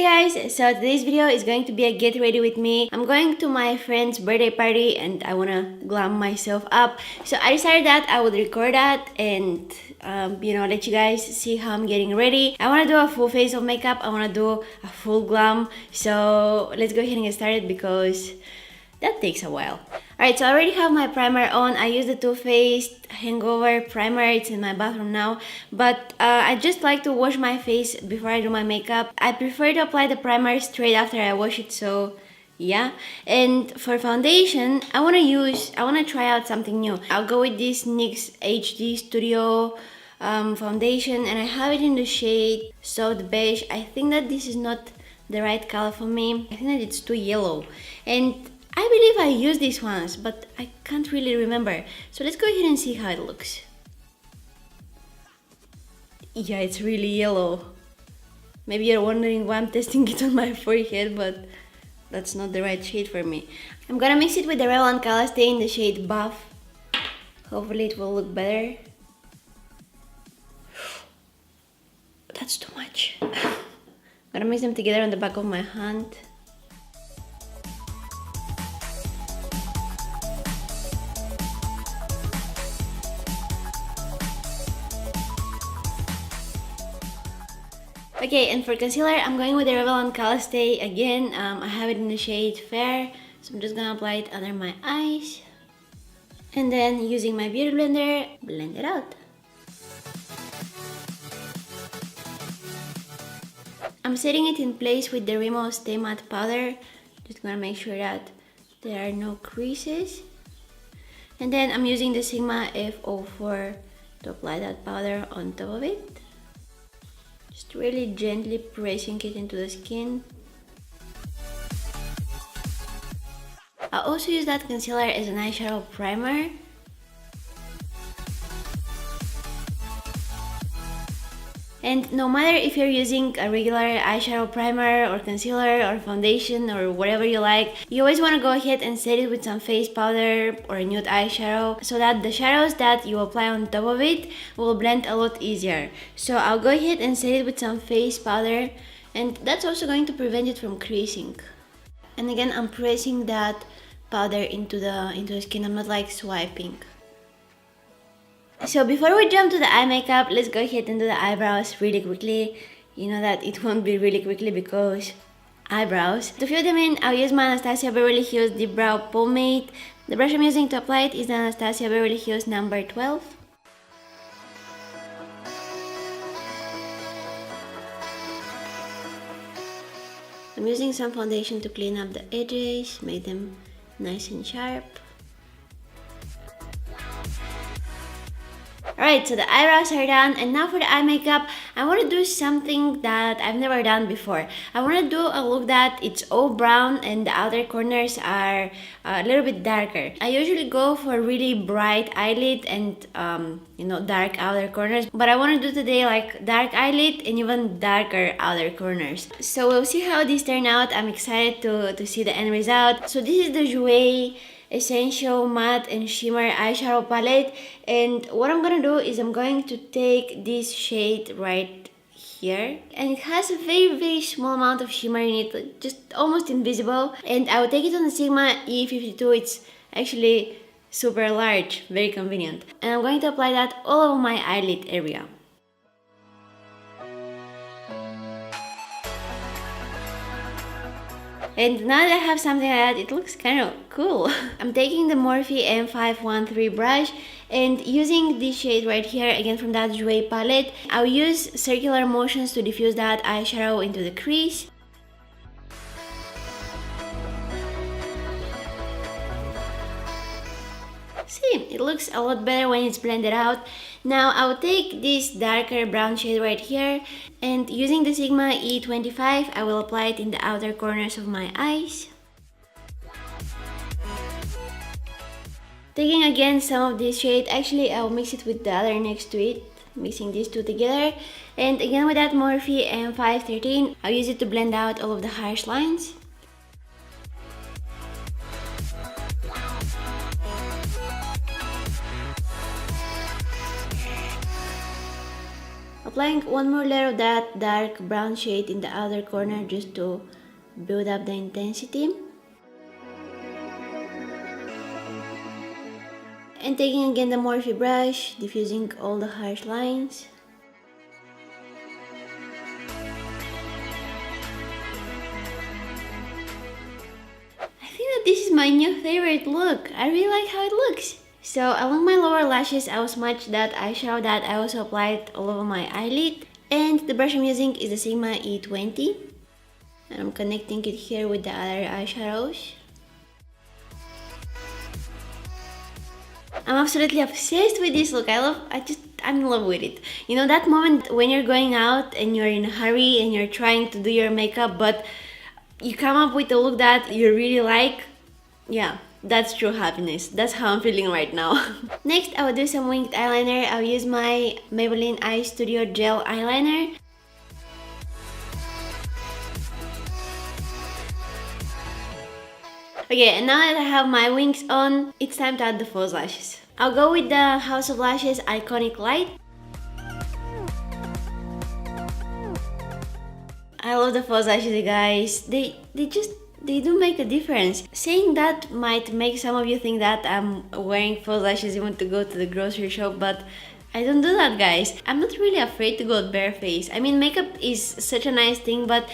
Okay guys, so today's video is going to be a get ready with me. I'm going to my friend's birthday party and I wanna glam myself up. So I decided that I would record that and let you guys see how I'm getting ready. I wanna do a full face of makeup. I wanna do a full glam. So let's go ahead and get started because that takes a while. Alright, so I already have my primer on. I use the Too Faced Hangover Primer. It's in my bathroom now. But I just like to wash my face before I do my makeup. I prefer to apply the primer straight after I wash it, so yeah. And for foundation, I wanna try out something new. I'll go with this NYX HD Studio foundation, and I have it in the shade Soft Beige. I think that this is not the right color for me. I think that it's too yellow. And I believe I used this once, but I can't really remember. So let's go ahead and see how it looks. Yeah, it's really yellow. Maybe you're wondering why I'm testing it on my forehead, but that's not the right shade for me. I'm gonna mix it with the Revlon Color Stay in the shade Buff. Hopefully it will look better. That's too much. I'm gonna mix them together on the back of my hand. Okay, and for concealer, I'm going with the Revlon Color Stay again. I have it in the shade Fair, so I'm just gonna apply it under my eyes. And then using my beauty blender, blend it out. I'm setting it in place with the Rimmel Stay Matte Powder. Just gonna make sure that there are no creases. And then I'm using the Sigma F04 to apply that powder on top of it. Just really gently pressing it into the skin. I also use that concealer as an eyeshadow primer. And no matter if you're using a regular eyeshadow primer or concealer or foundation or whatever you like, you always want to go ahead and set it with some face powder or a nude eyeshadow so that the shadows that you apply on top of it will blend a lot easier. So I'll go ahead and set it with some face powder, and that's also going to prevent it from creasing. And again, I'm pressing that powder into the skin. I'm not like swiping. So before we jump to the eye makeup, let's go ahead and do the eyebrows really quickly. You know that it won't be really quickly because eyebrows. To fill them in, I'll use my Anastasia Beverly Hills Deep Brow Pomade. The brush I'm using to apply it is the Anastasia Beverly Hills number 12. I'm using some foundation to clean up the edges, make them nice and sharp. Alright, so the eyebrows are done, and now for the eye makeup, I want to do something that I've never done before. I want to do a look that it's all brown and the outer corners are a little bit darker. I usually go for really bright eyelid and dark outer corners, but I want to do today like dark eyelid and even darker outer corners. So we'll see how these turn out. I'm excited to see the end result. So this is the Jouer Essential Matte and Shimmer eyeshadow palette, and what I'm gonna do is I'm going to take this shade right here, and it has a very small amount of shimmer in it, just almost invisible, and I will take it on the Sigma E52. It's actually super large, very convenient, and I'm going to apply that all over my eyelid area. And now that I have something like that, it looks kind of cool. I'm taking the Morphe M513 brush and using this shade right here, again from that Jouer palette, I'll use circular motions to diffuse that eyeshadow into the crease. See, it looks a lot better when it's blended out. Now I'll take this darker brown shade right here, and using the Sigma E25, I will apply it in the outer corners of my eyes. Taking again some of this shade, actually I'll mix it with the other next to it, mixing these two together. And again with that Morphe M513, I'll use it to blend out all of the harsh lines. Applying one more layer of that dark brown shade in the outer corner just to build up the intensity. And taking again the Morphe brush, diffusing all the harsh lines. I think that this is my new favorite look. I really like how it looks. So along my lower lashes, I will smudge that eyeshadow that I also applied all over my eyelid. And the brush I'm using is the Sigma E20. And I'm connecting it here with the other eyeshadows. I'm absolutely obsessed with this look. I'm in love with it. You know that moment when you're going out and you're in a hurry and you're trying to do your makeup, but you come up with a look that you really like? Yeah, that's true happiness. That's how I'm feeling right now. Next, I will do some winged eyeliner. I'll use my Maybelline Eye Studio Gel Eyeliner. Okay, and now that I have my wings on, it's time to add the false lashes. I'll go with the House of Lashes Iconic Light. I love the false lashes, guys. They do make a difference. Saying that might make some of you think that I'm wearing false lashes even to go to the grocery shop, but I don't do that, guys. I'm not really afraid to go bareface. I mean, makeup is such a nice thing, but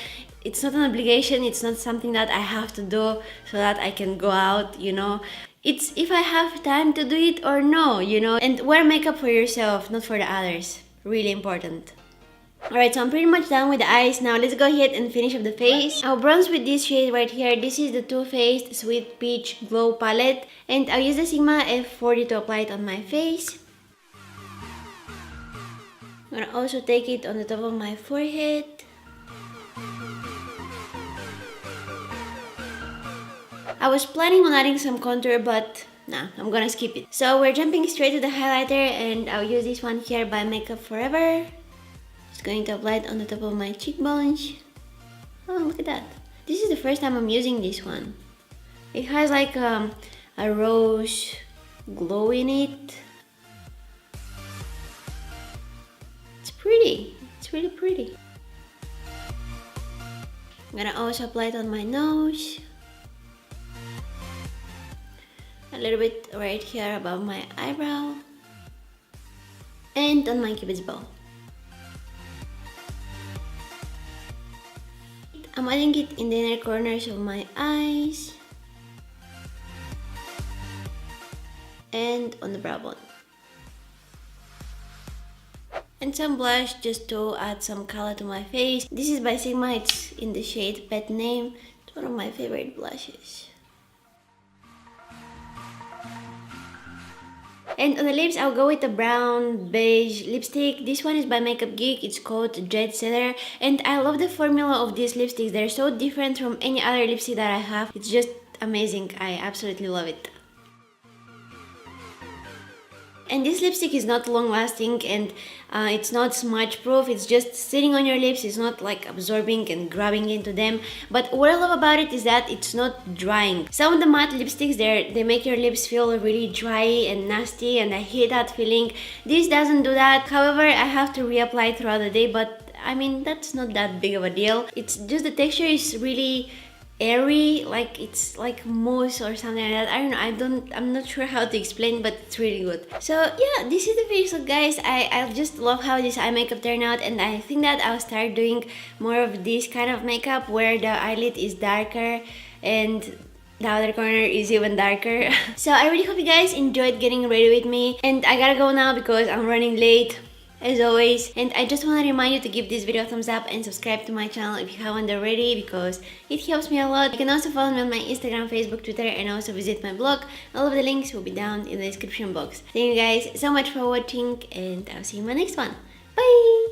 it's not an obligation. It's not something that I have to do so that I can go out, you know. It's if I have time to do it or no, you know. And wear makeup for yourself, not for the others. Really important. Alright, so I'm pretty much done with the eyes. Now let's go ahead and finish up the face. I'll bronze with this shade right here. This is the Too Faced Sweet Peach Glow Palette. And I'll use the Sigma F40 to apply it on my face. I'm gonna also take it on the top of my forehead. I was planning on adding some contour, but nah, I'm gonna skip it. So we're jumping straight to the highlighter, and I'll use this one here by Makeup Forever. Just going to apply it on the top of my cheekbones. Oh, look at that. This is the first time I'm using this one. It has like a rose glow in it. It's pretty. It's really pretty. I'm gonna also apply it on my nose. A little bit right here above my eyebrow. And on my cupid's bow. I'm adding it in the inner corners of my eyes. And on the brow bone. And some blush just to add some color to my face. This is by Sigma, it's in the shade Pet Name. It's one of my favorite blushes. And on the lips, I'll go with the brown beige lipstick. This one is by Makeup Geek. It's called Jet Setter. And I love the formula of these lipsticks. They're so different from any other lipstick that I have. It's just amazing. I absolutely love it. And this lipstick is not long lasting, and it's not smudge proof. It's just sitting on your lips. It's not like absorbing and grabbing into them. But what I love about it is that it's not drying. Some of the matte lipsticks, they make your lips feel really dry and nasty, and I hate that feeling. This doesn't do that. However, I have to reapply throughout the day, but I mean, that's not that big of a deal. It's just the texture is really airy, like it's like mousse or something like that. I don't know, I'm not sure how to explain, but it's really good. So yeah, this is the face look, guys. I just love how this eye makeup turned out, and I think that I'll start doing more of this kind of makeup where the eyelid is darker and the other corner is even darker. So I really hope you guys enjoyed getting ready with me, and I gotta go now because I'm running late as always. And I just want to remind you to give this video a thumbs up and subscribe to my channel if you haven't already, because it helps me a lot. You can also follow me on my Instagram, Facebook, Twitter, and also visit my blog. All of the links will be down in the description box. Thank you guys so much for watching, and I'll see you in my next one. Bye!